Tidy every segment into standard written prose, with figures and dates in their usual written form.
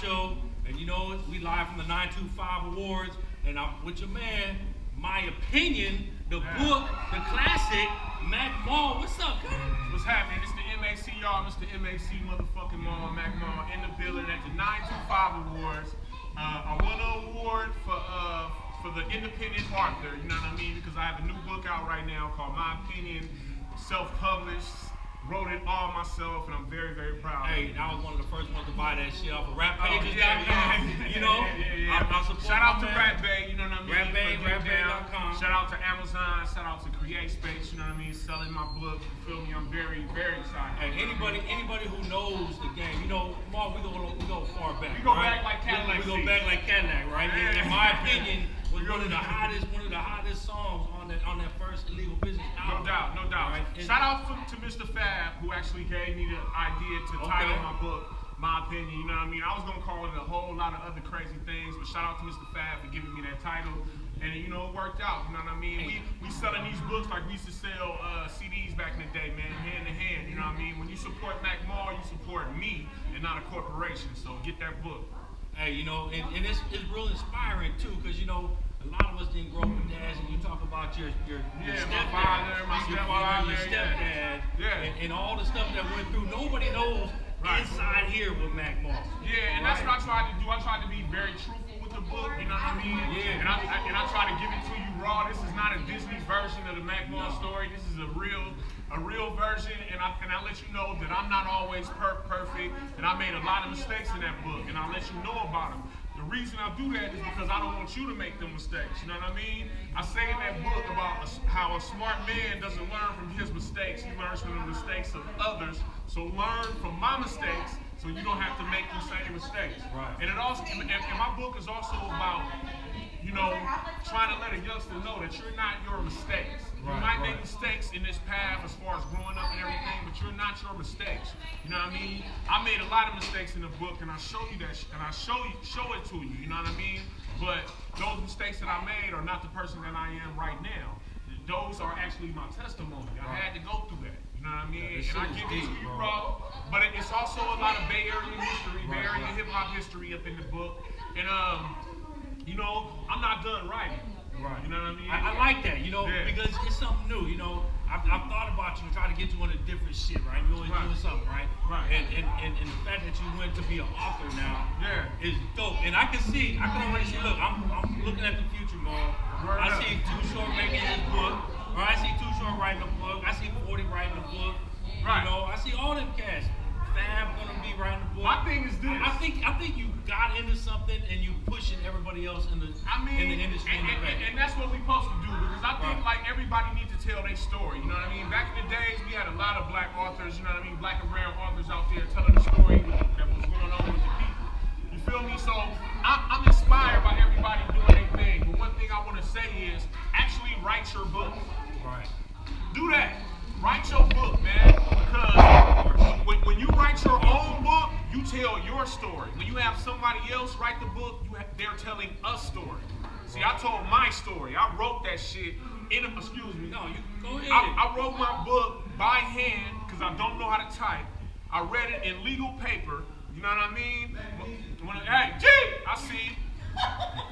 Macho, and you know, we live from the 925 Awards, and I'm with your man, My Opinion, the book, the classic, Mac Mall. What's up, guys? What's happening? It's the MAC, y'all. Mr. MAC motherfucking Mall, Mac Mall, in the building at the 925 Awards. I won an award for the independent author, you know what I mean? Because I have a new book out right now called My Opinion, self-published. Wrote it all myself, and I'm very, very proud. Hey, I was one of the first ones to buy that shit off of RapPages.com. You know, I support shout out to man. RapBay, you know what I mean? RapBay.com. Shout out to Amazon. Shout out to CreateSpace, you know what I mean? Selling my book. You feel me? I'm very, very excited. Hey, anybody who knows the game, you know, Mark, we go far back. We go right? back like Cadillac. We go back like Cadillac, right? Yeah. In my opinion, was one of the hottest songs on that first Illegal Business album. No doubt. Right? Shout out to Mr. Fab, who actually gave me the idea to title my book, My Opinion, you know what I mean? I was gonna call it a whole lot of other crazy things, but shout out to Mr. Fab for giving me that title. And you know, it worked out, you know what I mean? We selling these books like we used to sell CDs back in the day, man, hand to hand, you know what I mean? When you support Mac Mall, you support me and not a corporation, so get that book. Hey, you know, and it's real inspiring too, because you know, a lot of us didn't grow up with dads, and you talk about your stepdad, my stepfather, your stepdad, and all the stuff that went through. Nobody knows inside here with Mac Mall. Yeah, and that's what I tried to do. I tried to be very truthful with the book, you know what I mean? Yeah. And I try to give it to you raw. This is not a Disney version of the Mac Mall story. This is a real version, and I let you know that I'm not always perfect, and I made a lot of mistakes in that book, and I'll let you know about them. The reason I do that is because I don't want you to make them mistakes, you know what I mean? I say in that book about how a smart man doesn't learn from his mistakes, he learns from the mistakes of others. So learn from my mistakes so you don't have to make the same mistakes. Right. And my book is also about, you know, trying to let a youngster know that you're not your mistakes. You might make mistakes in this path as far as growing up and everything, but you're not your mistakes. You know what I mean? I made a lot of mistakes in the book, and I show you that, and I show it to you. You know what I mean? But those mistakes that I made are not the person that I am right now. Those are actually my testimony. I had to go through that. You know what I mean? And I give it to you, bro. But it's also a lot of Bay Area history, Bay Area hip hop history up in the book. And you know, I'm not done writing. Right. You know what I mean? I like that, you know, because it's something new. You know, I've thought about you and tried to get you on a different shit, right? You're always doing something, right? Right. And the fact that you went to be an author now is dope. And I can already see, look, I'm looking at the future, man. I see Too Short making his book, or I see Too Short writing a book, I see 40 writing a book. Right. You know, I see all them cats. Fab gonna be writing a book. My thing is this. I think you got into something and you pushing everybody else in the industry. And that's what we're supposed to do, because I think like everybody needs to tell their story. You know what I mean? Back in the days, we had a lot of black authors. You know what I mean? Black and brown authors out there telling the story that was going on with the people. You feel me? So I'm inspired by everybody doing their thing. But one thing I want to say is actually write your book. Right. Do that. Write your book, man, because when you write your own book, you tell your story. When you have somebody else write the book, they're telling a story. See, I told my story. I wrote that shit excuse me. No, you go ahead. I wrote my book by hand because I don't know how to type. I read it in legal paper. You know what I mean? Hey, G, I see.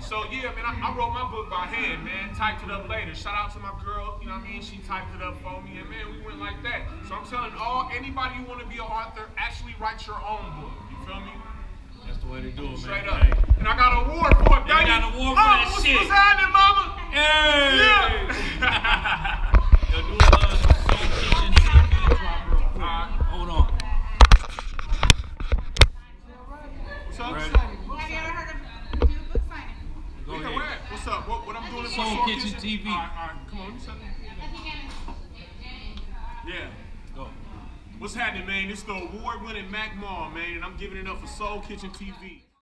So yeah, man, I wrote my book by hand, man. Typed it up later. Shout out to my girl, you know what I mean? She typed it up for me, and man, we went like that. So I'm telling anybody who want to be an author, actually write your own book. You feel me? That's the way to do it, man. Straight up. And I got an award for it, baby. You got an award for that shit. What's happening, mama? Hey! Yeah. Yo, do Soul Kitchen TV drop real quick. Hold on. What's up? Ready? Have you ever heard of do book signing? Go Yeah, ahead. where? What's up? What I'm doing is for Soul Kitchen TV. All right, come on, let me set Yeah. Go. What's happening, man? It's the award-winning Mac Mall, man, and I'm giving it up for Soul Kitchen TV.